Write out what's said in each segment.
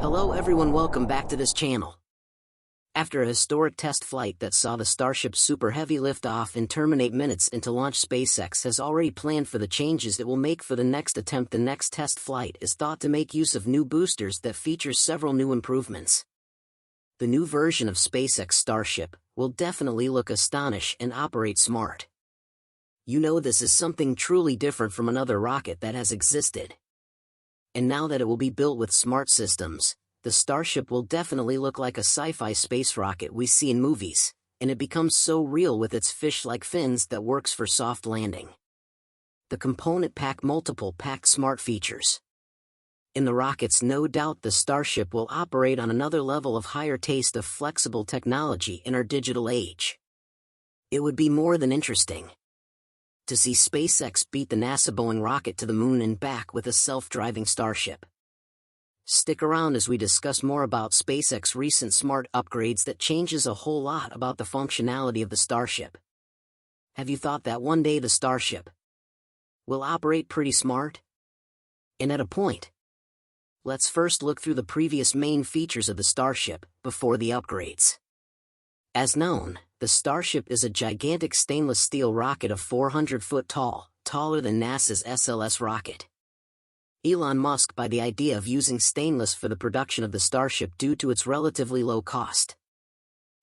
Hello everyone, welcome back to this channel. After a historic test flight that saw the Starship Super Heavy lift off and terminate minutes into launch, SpaceX has already planned for the changes it will make for the next attempt. The next test flight is thought to make use of new boosters that feature several new improvements. The new version of SpaceX Starship will definitely look astonished and operate smart. You know, this is something truly different from another rocket that has existed. And now that it will be built with smart systems, the Starship will definitely look like a sci-fi space rocket we see in movies, and it becomes so real with its fish-like fins that works for soft landing. The component pack multiple packed smart features. In the rockets, no doubt the Starship will operate on another level of higher taste of flexible technology in our digital age. It would be more than interesting to see SpaceX beat the NASA Boeing rocket to the moon and back with a self-driving Starship. Stick around as we discuss more about SpaceX's recent smart upgrades that changes a whole lot about the functionality of the Starship. Have you thought that one day the Starship will operate pretty smart? And at a point. Let's first look through the previous main features of the Starship before the upgrades. As known, the Starship is a gigantic stainless steel rocket of 400 foot tall, taller than NASA's SLS rocket. Elon Musk by the idea of using stainless for the production of the Starship due to its relatively low cost.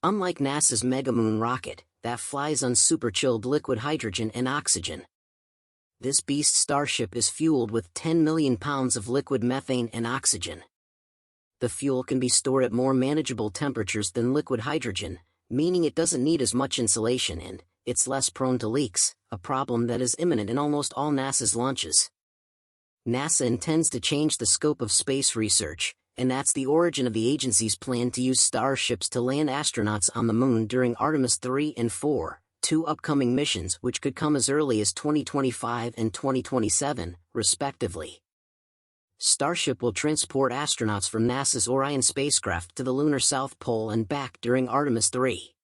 Unlike NASA's Megamoon rocket, that flies on super-chilled liquid hydrogen and oxygen, this beast Starship is fueled with 10 million pounds of liquid methane and oxygen. The fuel can be stored at more manageable temperatures than liquid hydrogen, meaning it doesn't need as much insulation and it's less prone to leaks, a problem that is imminent in almost all NASA's launches. NASA intends to change the scope of space research, and that's the origin of the agency's plan to use Starships to land astronauts on the moon during Artemis 3 and 4, two upcoming missions which could come as early as 2025 and 2027, respectively. Starship will transport astronauts from NASA's Orion spacecraft to the lunar South Pole and back during Artemis 3.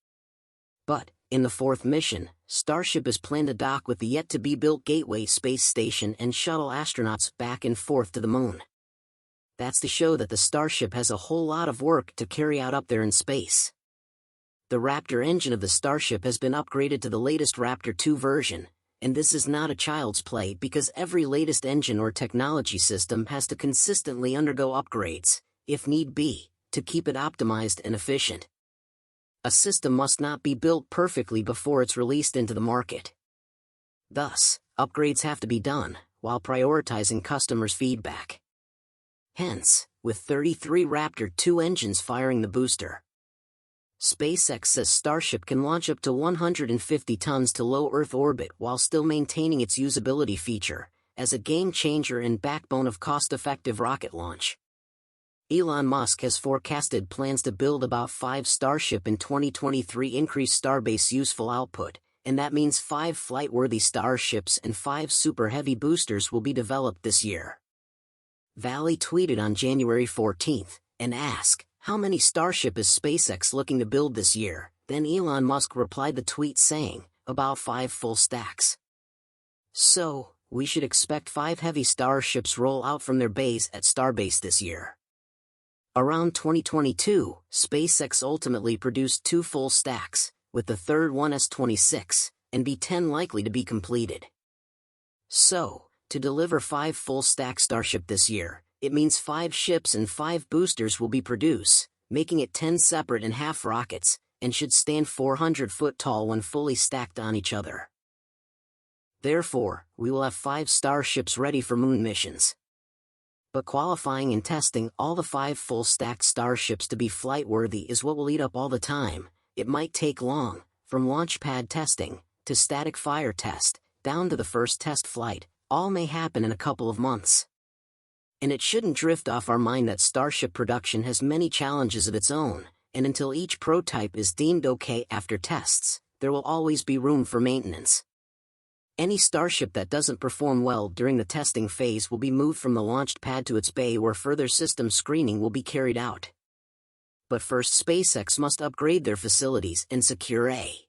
But, in the fourth mission, Starship is planned to dock with the yet-to-be-built Gateway space station and shuttle astronauts back and forth to the moon. That's to show that the Starship has a whole lot of work to carry out up there in space. The Raptor engine of the Starship has been upgraded to the latest Raptor 2 version, and this is not a child's play because every latest engine or technology system has to consistently undergo upgrades, if need be, to keep it optimized and efficient. A system must not be built perfectly before it's released into the market. Thus, upgrades have to be done, while prioritizing customers' feedback. Hence, with 33 Raptor 2 engines firing the booster, SpaceX says Starship can launch up to 150 tons to low Earth orbit while still maintaining its usability feature, as a game-changer and backbone of cost-effective rocket launch. Elon Musk has forecasted plans to build about 5 Starship in 2023, increase Starbase useful output, and that means 5 flight-worthy Starships and 5 Super Heavy boosters will be developed this year. Valley tweeted on January 14th, and asked, "How many Starship is SpaceX looking to build this year?" Then Elon Musk replied the tweet saying, "About 5 full stacks." So, we should expect 5 heavy Starships roll out from their base at Starbase this year. Around 2022, SpaceX ultimately produced 2 full stacks, with the third one S-26, and B-10 likely to be completed. So, to deliver 5 full stack Starship this year, it means 5 ships and 5 boosters will be produced, making it 10 separate and half rockets, and should stand 400 foot tall when fully stacked on each other. Therefore, we will have 5 Starships ready for moon missions. But qualifying and testing all the 5 full stacked Starships to be flight-worthy is what will eat up all the time. It might take long, from launch pad testing, to static fire test, down to the first test flight, all may happen in a couple of months. And it shouldn't drift off our mind that Starship production has many challenges of its own, and until each prototype is deemed okay after tests, there will always be room for maintenance. Any Starship that doesn't perform well during the testing phase will be moved from the launched pad to its bay where further system screening will be carried out. But first, SpaceX must upgrade their facilities and secure a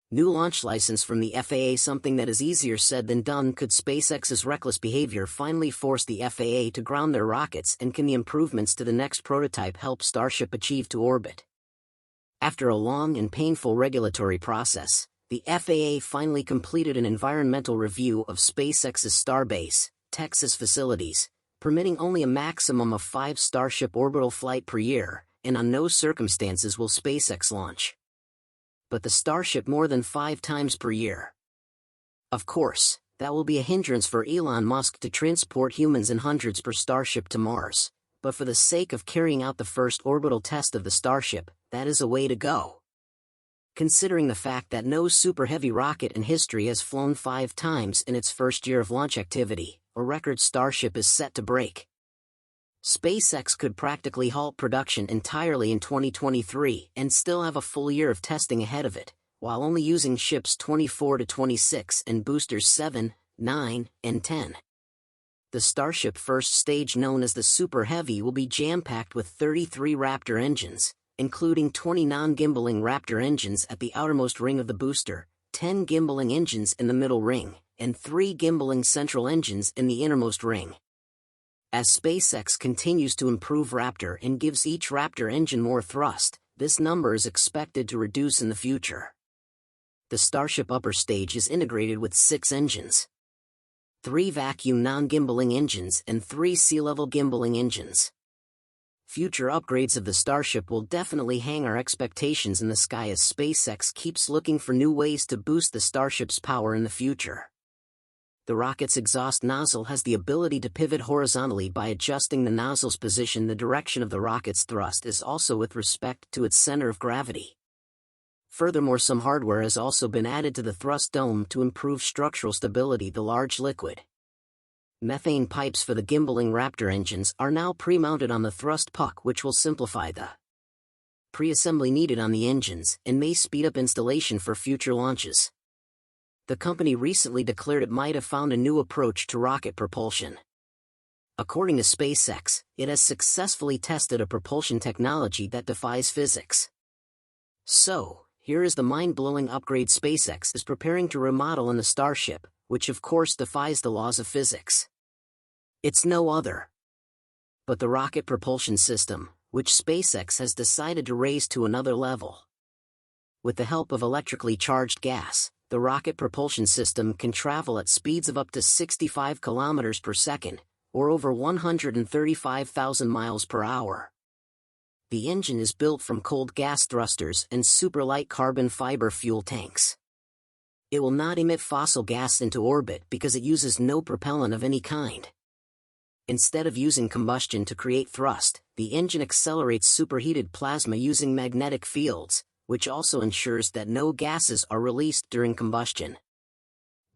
New launch license from the FAA. Something that is easier said than done. Could SpaceX's reckless behavior finally force the FAA to ground their rockets, and can the improvements to the next prototype help Starship achieve to orbit? After a long and painful regulatory process, the FAA finally completed an environmental review of SpaceX's Starbase, Texas facilities, permitting only a maximum of 5 Starship orbital flights per year, and on no circumstances will SpaceX launch but the Starship more than 5 times per year. Of course, that will be a hindrance for Elon Musk to transport humans in hundreds per Starship to Mars, but for the sake of carrying out the first orbital test of the Starship, that is a way to go. Considering the fact that no super heavy rocket in history has flown 5 times in its first year of launch activity, a record Starship is set to break. SpaceX could practically halt production entirely in 2023 and still have a full year of testing ahead of it, while only using ships 24 to 26 and boosters 7, 9, and 10. The Starship first stage, known as the Super Heavy, will be jam-packed with 33 Raptor engines, including 20 non-gimbaling Raptor engines at the outermost ring of the booster, 10 gimbaling engines in the middle ring, and 3 gimbaling central engines in the innermost ring. As SpaceX continues to improve Raptor and gives each Raptor engine more thrust, this number is expected to reduce in the future. The Starship upper stage is integrated with 6 engines. 3 vacuum non-gimbaling engines and 3 sea-level gimbaling engines. Future upgrades of the Starship will definitely hang our expectations in the sky as SpaceX keeps looking for new ways to boost the Starship's power in the future. The rocket's exhaust nozzle has the ability to pivot horizontally by adjusting the nozzle's position. The direction of the rocket's thrust is also with respect to its center of gravity. Furthermore, some hardware has also been added to the thrust dome to improve structural stability. The large liquid methane pipes for the gimbaling Raptor engines are now pre-mounted on the thrust puck, which will simplify the pre-assembly needed on the engines and may speed up installation for future launches. The company recently declared it might have found a new approach to rocket propulsion. According to SpaceX, it has successfully tested a propulsion technology that defies physics. So, here is the mind-blowing upgrade SpaceX is preparing to remodel in the Starship, which of course defies the laws of physics. It's no other but the rocket propulsion system, which SpaceX has decided to raise to another level. With the help of electrically charged gas, the rocket propulsion system can travel at speeds of up to 65 kilometers per second, or over 135,000 miles per hour. The engine is built from cold gas thrusters and super-light carbon fiber fuel tanks. It will not emit fossil gas into orbit because it uses no propellant of any kind. Instead of using combustion to create thrust, the engine accelerates superheated plasma using magnetic fields, which also ensures that no gases are released during combustion.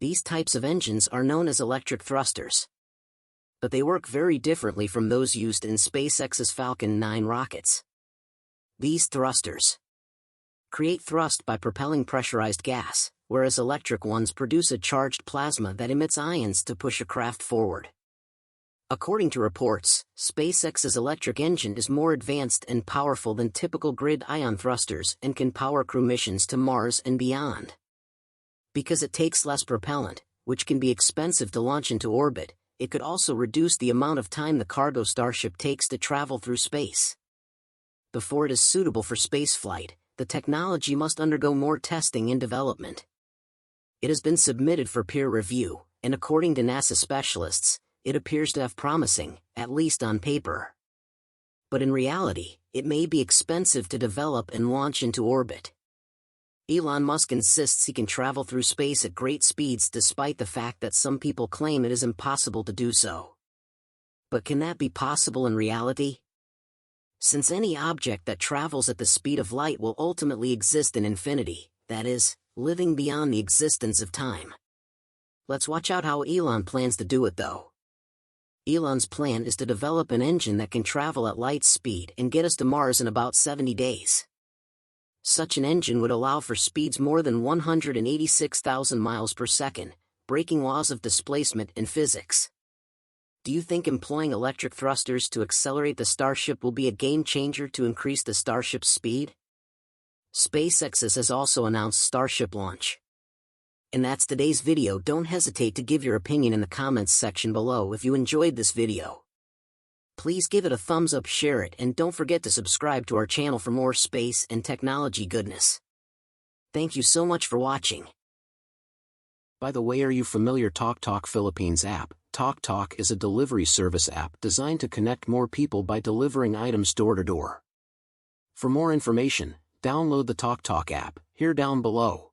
These types of engines are known as electric thrusters. But they work very differently from those used in SpaceX's Falcon 9 rockets. These thrusters create thrust by propelling pressurized gas, whereas electric ones produce a charged plasma that emits ions to push a craft forward. According to reports, SpaceX's electric engine is more advanced and powerful than typical grid ion thrusters and can power crew missions to Mars and beyond. Because it takes less propellant, which can be expensive to launch into orbit, it could also reduce the amount of time the cargo Starship takes to travel through space. Before it is suitable for spaceflight, the technology must undergo more testing and development. It has been submitted for peer review, and according to NASA specialists, it appears to have promising, at least on paper. But in reality, it may be expensive to develop and launch into orbit. Elon Musk insists he can travel through space at great speeds despite the fact that some people claim it is impossible to do so. But can that be possible in reality? Since any object that travels at the speed of light will ultimately exist in infinity, that is, living beyond the existence of time. Let's watch out how Elon plans to do it though. Elon's plan is to develop an engine that can travel at light speed and get us to Mars in about 70 days. Such an engine would allow for speeds more than 186,000 miles per second, breaking laws of displacement and physics. Do you think employing electric thrusters to accelerate the Starship will be a game changer to increase the Starship's speed? SpaceX has also announced Starship launch. And that's today's video. Don't hesitate to give your opinion in the comments section below if you enjoyed this video. Please give it a thumbs up, share it, and don't forget to subscribe to our channel for more space and technology goodness. Thank you so much for watching. By the way, are you familiar TalkTalk Philippines app? TalkTalk is a delivery service app designed to connect more people by delivering items door to door. For more information, download the TalkTalk app, here down below.